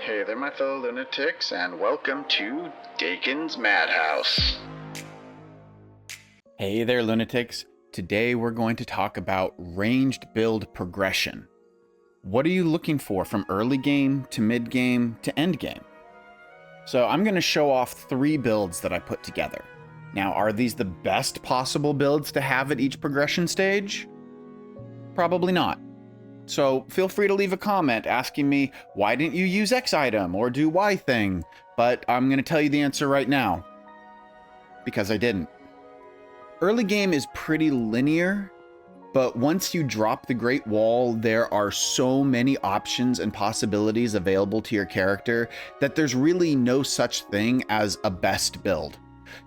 Hey there, my fellow lunatics, and welcome to Dakon's Madhouse. Hey there, lunatics. Today we're going to talk about ranged build progression. What are you looking for from early game to mid game to end game? So I'm going to show off 3 builds that I put together. Now, are these the best possible builds to have at each progression stage? Probably not. So feel free to leave a comment asking me, why didn't you use X item or do Y thing? But I'm going to tell you the answer right now. Because I didn't. Early game is pretty linear, but once you drop the Great Wall, there are so many options and possibilities available to your character that there's really no such thing as a best build.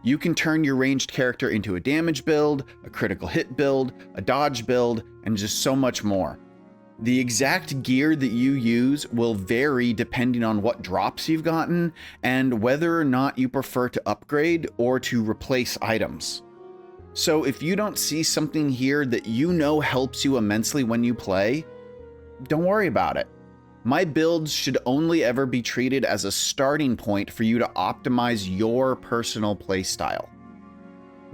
You can turn your ranged character into a damage build, a critical hit build, a dodge build, and just so much more. The exact gear that you use will vary depending on what drops you've gotten and whether or not you prefer to upgrade or to replace items. So if you don't see something here that you know helps you immensely when you play, don't worry about it. My builds should only ever be treated as a starting point for you to optimize your personal playstyle.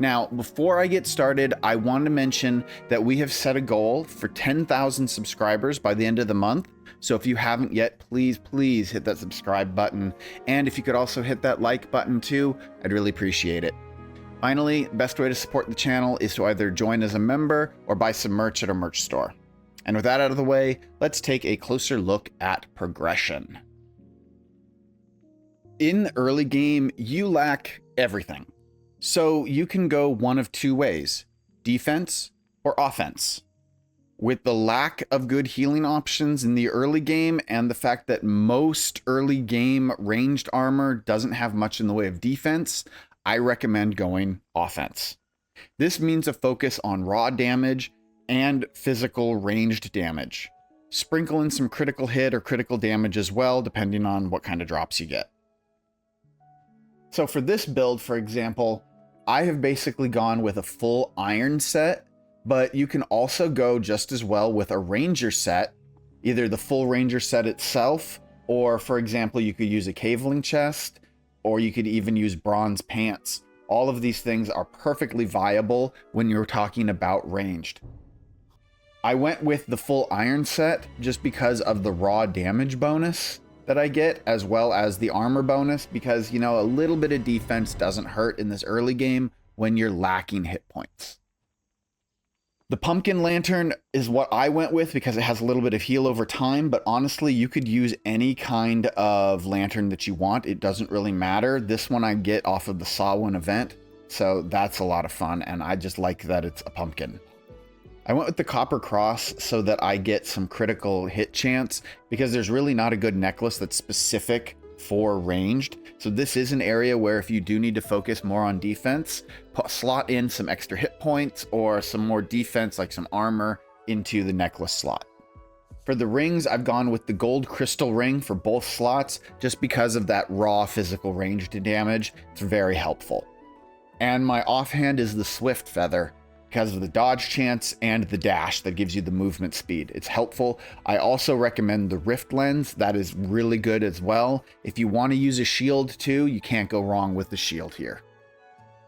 Now, before I get started, I want to mention that we have set a goal for 10,000 subscribers by the end of the month. So if you haven't yet, please hit that subscribe button. And if you could also hit that like button too, I'd really appreciate it. Finally, the best way to support the channel is to either join as a member or buy some merch at our merch store. And with that out of the way, let's take a closer look at progression. In the early game, you lack everything. So you can go one of 2 ways, defense or offense. With the lack of good healing options in the early game and the fact that most early game ranged armor doesn't have much in the way of defense, I recommend going offense. This means a focus on raw damage and physical ranged damage. Sprinkle in some critical hit or critical damage as well, depending on what kind of drops you get. So for this build, for example, I have basically gone with a full iron set, but you can also go just as well with a ranger set, either the full ranger set itself, or for example, you could use a caveling chest, or you could even use bronze pants. All of these things are perfectly viable when you're talking about ranged. I went with the full iron set just because of the raw damage bonus that I get, as well as the armor bonus, because, you know, a little bit of defense doesn't hurt in this early game when you're lacking hit points. The pumpkin lantern is what I went with because it has a little bit of heal over time, but honestly, you could use any kind of lantern that you want. It doesn't really matter. This one I get off of the Samhain event, so that's a lot of fun, and I just like that it's a pumpkin. I went with the copper cross so that I get some critical hit chance because there's really not a good necklace that's specific for ranged. So this is an area where if you do need to focus more on defense, slot in some extra hit points or some more defense like some armor into the necklace slot. For the rings, I've gone with the gold crystal ring for both slots just because of that raw physical ranged damage. It's very helpful. And my offhand is the swift feather, because of the dodge chance and the dash that gives you the movement speed. It's helpful. I also recommend the Rift Lens. That is really good as well. If you want to use a shield too, you can't go wrong with the shield here.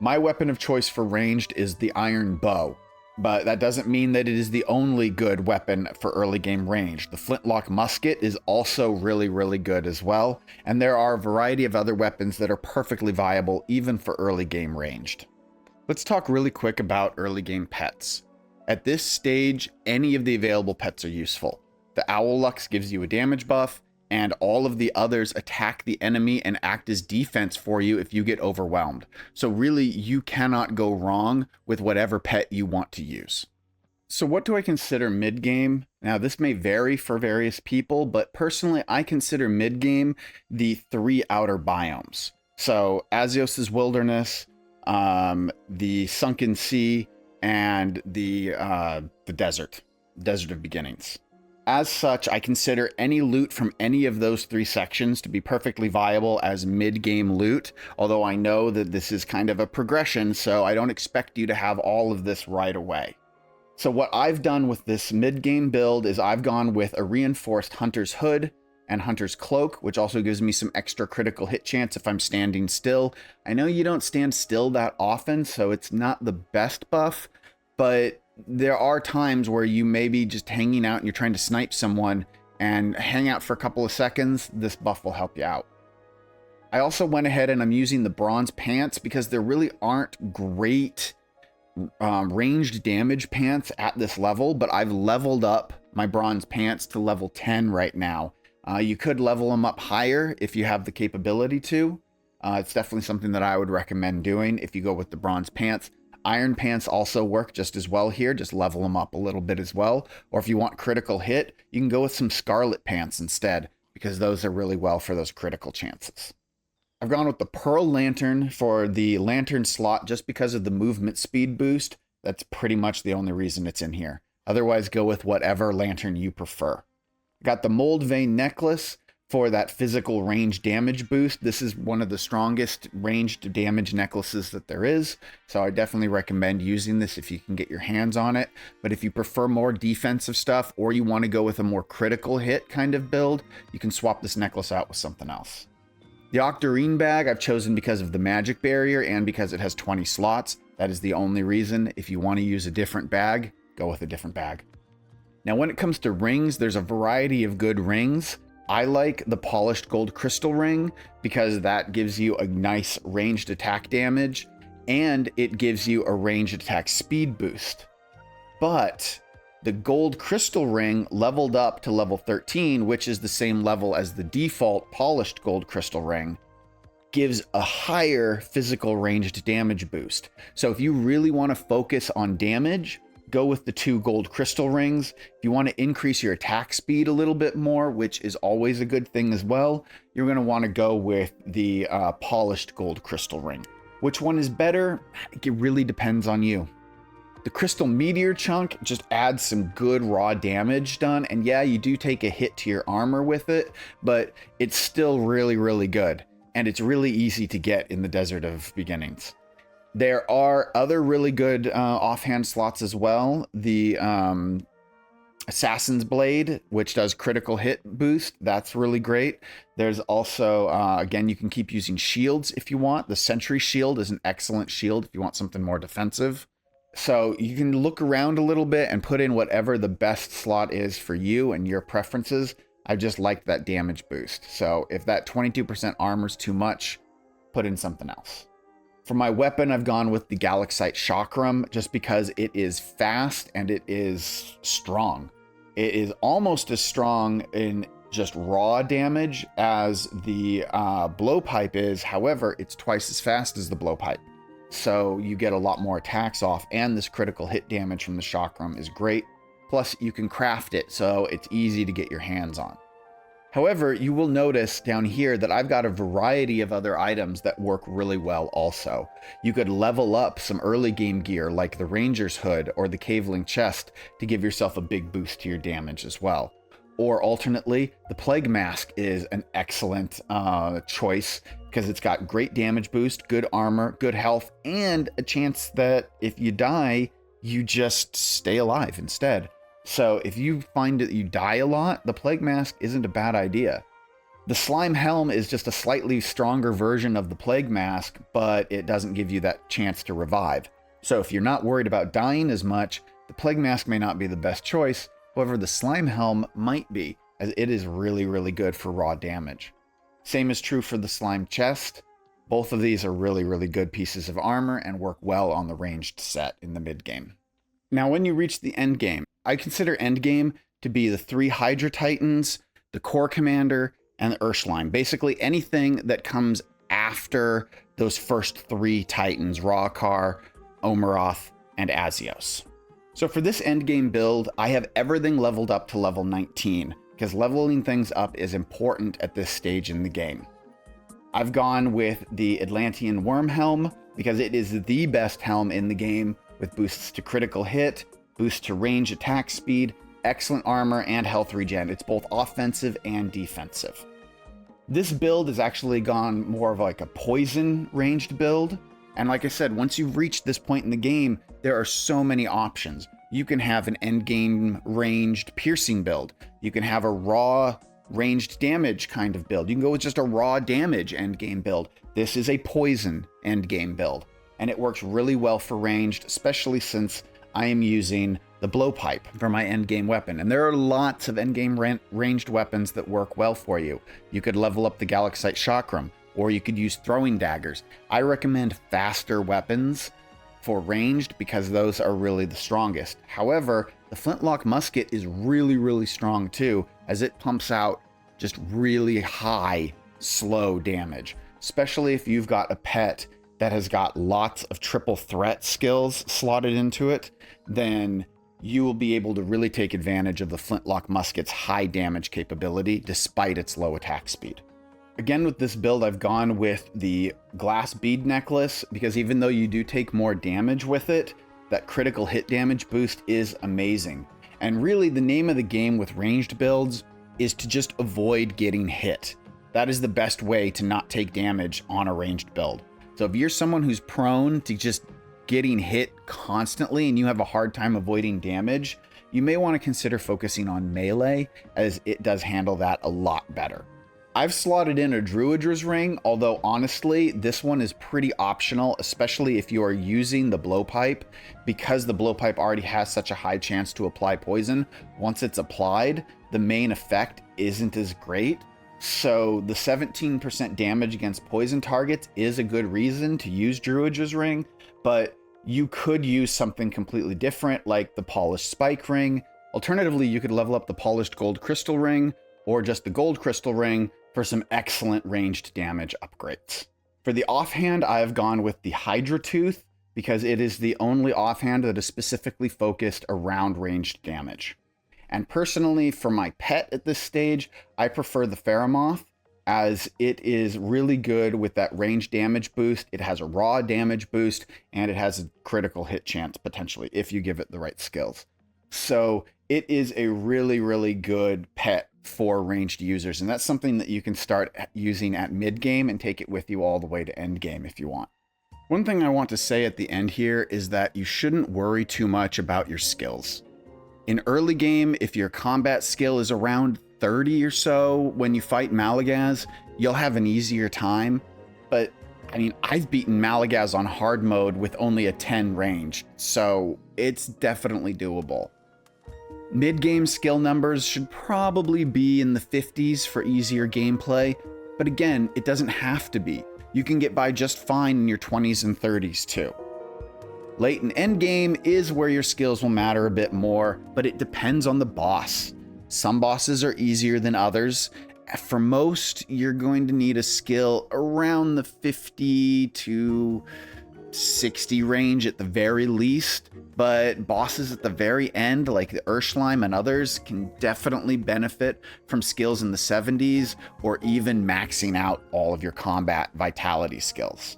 My weapon of choice for ranged is the iron bow, but that doesn't mean that it is the only good weapon for early game range. The flintlock musket is also really good as well, and there are a variety of other weapons that are perfectly viable even for early game ranged. Let's talk really quick about early game pets. At this stage, any of the available pets are useful. The Owl Lux gives you a damage buff, and all of the others attack the enemy and act as defense for you if you get overwhelmed. So really, you cannot go wrong with whatever pet you want to use. So what do I consider mid-game? Now, this may vary for various people, but personally, I consider mid-game the 3 outer biomes. So Azios' Wilderness, the Sunken Sea, and the Desert of Beginnings. As such, I consider any loot from any of those 3 sections to be perfectly viable as mid-game loot, although I know that this is kind of a progression, so I don't expect you to have all of this right away. So what I've done with this mid-game build is I've gone with a reinforced Hunter's Hood and Hunter's Cloak, which also gives me some extra critical hit chance if I'm standing still. I know you don't stand still that often, so it's not the best buff, but there are times where you may be just hanging out and you're trying to snipe someone and hang out for a couple of seconds. This buff will help you out. I also went ahead and I'm using the bronze pants because there really aren't great ranged damage pants at this level, but I've leveled up my bronze pants to level 10 right now. You could level them up higher if you have the capability to. It's definitely something that I would recommend doing if you go with the bronze pants. Iron pants also work just as well here, just level them up a little bit as well. Or if you want critical hit, you can go with some scarlet pants instead, because those are really well for those critical chances. I've gone with the Pearl Lantern for the lantern slot just because of the movement speed boost. That's pretty much the only reason it's in here. Otherwise, go with whatever lantern you prefer. Got the Mold Vein Necklace for that physical range damage boost. This is one of the strongest ranged damage necklaces that there is, so I definitely recommend using this if you can get your hands on it. But if you prefer more defensive stuff or you want to go with a more critical hit kind of build, you can swap this necklace out with something else. The Octarine bag I've chosen because of the magic barrier and because it has 20 slots. That is the only reason. If you want to use a different bag, go with a different bag. Now, when it comes to rings, there's a variety of good rings. I like the polished gold crystal ring because that gives you a nice ranged attack damage and it gives you a ranged attack speed boost. But the gold crystal ring leveled up to level 13, which is the same level as the default polished gold crystal ring, gives a higher physical ranged damage boost. So if you really want to focus on damage, go with the 2 gold crystal rings. If you want to increase your attack speed a little bit more, which is always a good thing as well, you're going to want to go with the polished gold crystal ring. Which one is better? It really depends on you. The crystal meteor chunk just adds some good raw damage done, and yeah, you do take a hit to your armor with it, but it's still really, really good, and it's really easy to get in the Desert of Beginnings. There are other really good offhand slots as well. The Assassin's Blade, which does critical hit boost, that's really great. There's also, again, you can keep using shields if you want. The Sentry Shield is an excellent shield if you want something more defensive. So you can look around a little bit and put in whatever the best slot is for you and your preferences. I just like that damage boost. So if that 22% armor is too much, put in something else. For my weapon, I've gone with the Galaxite Chakram just because it is fast and it is strong. It is almost as strong in just raw damage as the blowpipe is. However, it's twice as fast as the blowpipe. So you get a lot more attacks off, and this critical hit damage from the Chakram is great. Plus, you can craft it, so it's easy to get your hands on. However, you will notice down here that I've got a variety of other items that work really well also. You could level up some early game gear like the Ranger's Hood or the Caveling Chest to give yourself a big boost to your damage as well. Or alternately, the Plague Mask is an excellent choice because it's got great damage boost, good armor, good health, and a chance that if you die, you just stay alive instead. So if you find that you die a lot, the Plague Mask isn't a bad idea. The Slime Helm is just a slightly stronger version of the Plague Mask, but it doesn't give you that chance to revive. So if you're not worried about dying as much, the Plague Mask may not be the best choice. However, the Slime Helm might be, as it is really, really good for raw damage. Same is true for the Slime Chest. Both of these are really, really good pieces of armor and work well on the ranged set in the mid game. Now, when you reach the end game, I consider end game to be the 3 Hydra Titans, the Core Commander, and the Urshline. Basically anything that comes after those first 3 Titans, Rawkar, Omeroth, and Azios. So for this endgame build, I have everything leveled up to level 19, because leveling things up is important at this stage in the game. I've gone with the Atlantean Worm Helm, because it is the best helm in the game, with boosts to critical hit, boosts to range attack speed, excellent armor, and health regen. It's both offensive and defensive. This build has actually gone more of like a poison ranged build. And like I said, once you've reached this point in the game, there are so many options. You can have an endgame ranged piercing build. You can have a raw ranged damage kind of build. You can go with just a raw damage endgame build. This is a poison endgame build, and it works really well for ranged, especially since I am using the blowpipe for my endgame weapon. And there are lots of endgame ranged weapons that work well for you. You could level up the Galaxite Chakram, or you could use throwing daggers. I recommend faster weapons for ranged because those are really the strongest. However, the flintlock musket is really, really strong too, as it pumps out just really high, slow damage, especially if you've got a pet that has got lots of triple threat skills slotted into it, then you will be able to really take advantage of the flintlock musket's high damage capability despite its low attack speed. Again, with this build, I've gone with the glass bead necklace because even though you do take more damage with it, that critical hit damage boost is amazing. And really the name of the game with ranged builds is to just avoid getting hit. That is the best way to not take damage on a ranged build. So if you're someone who's prone to just getting hit constantly and you have a hard time avoiding damage, you may want to consider focusing on melee, as it does handle that a lot better. I've slotted in a Druidra's Ring, although honestly, this one is pretty optional, especially if you are using the blowpipe, because the blowpipe already has such a high chance to apply poison. Once it's applied, the main effect isn't as great. So the 17% damage against poison targets is a good reason to use Druidra's Ring, but you could use something completely different like the Polished Spike Ring. Alternatively, you could level up the Polished Gold Crystal Ring or just the Gold Crystal Ring for some excellent ranged damage upgrades. For the offhand, I have gone with the Hydra Tooth because it is the only offhand that is specifically focused around ranged damage. And personally, for my pet at this stage, I prefer the Pheromoth, as it is really good with that range damage boost. It has a raw damage boost, and it has a critical hit chance potentially if you give it the right skills. So it is a really, really good pet for ranged users, and that's something that you can start using at mid game and take it with you all the way to end game if you want. One thing I want to say at the end here is that you shouldn't worry too much about your skills. In early game, if your combat skill is around 30 or so when you fight Malagaz, you'll have an easier time. But I mean, I've beaten Malagaz on hard mode with only a 10 range, so it's definitely doable. Mid-game skill numbers should probably be in the 50s for easier gameplay, but again, it doesn't have to be. You can get by just fine in your 20s and 30s too. Late and endgame is where your skills will matter a bit more, but it depends on the boss. Some bosses are easier than others. For most, you're going to need a skill around the 50 to 60 range at the very least, but bosses at the very end, like the Urslime and others, can definitely benefit from skills in the 70s or even maxing out all of your combat vitality skills.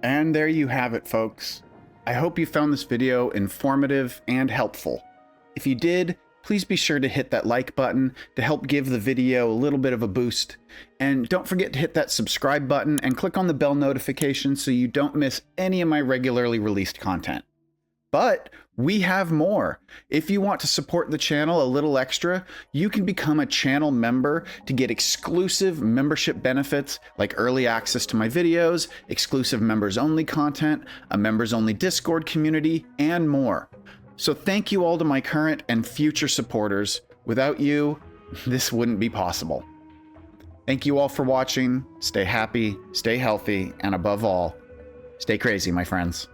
And there you have it, folks. I hope you found this video informative and helpful. If you did, please be sure to hit that like button to help give the video a little bit of a boost. And don't forget to hit that subscribe button and click on the bell notification so you don't miss any of my regularly released content. But we have more. If you want to support the channel a little extra, you can become a channel member to get exclusive membership benefits like early access to my videos, exclusive members only content, a members only Discord community, and more. So thank you all to my current and future supporters. Without you, this wouldn't be possible. Thank you all for watching. Stay happy, stay healthy, and above all, stay crazy, my friends.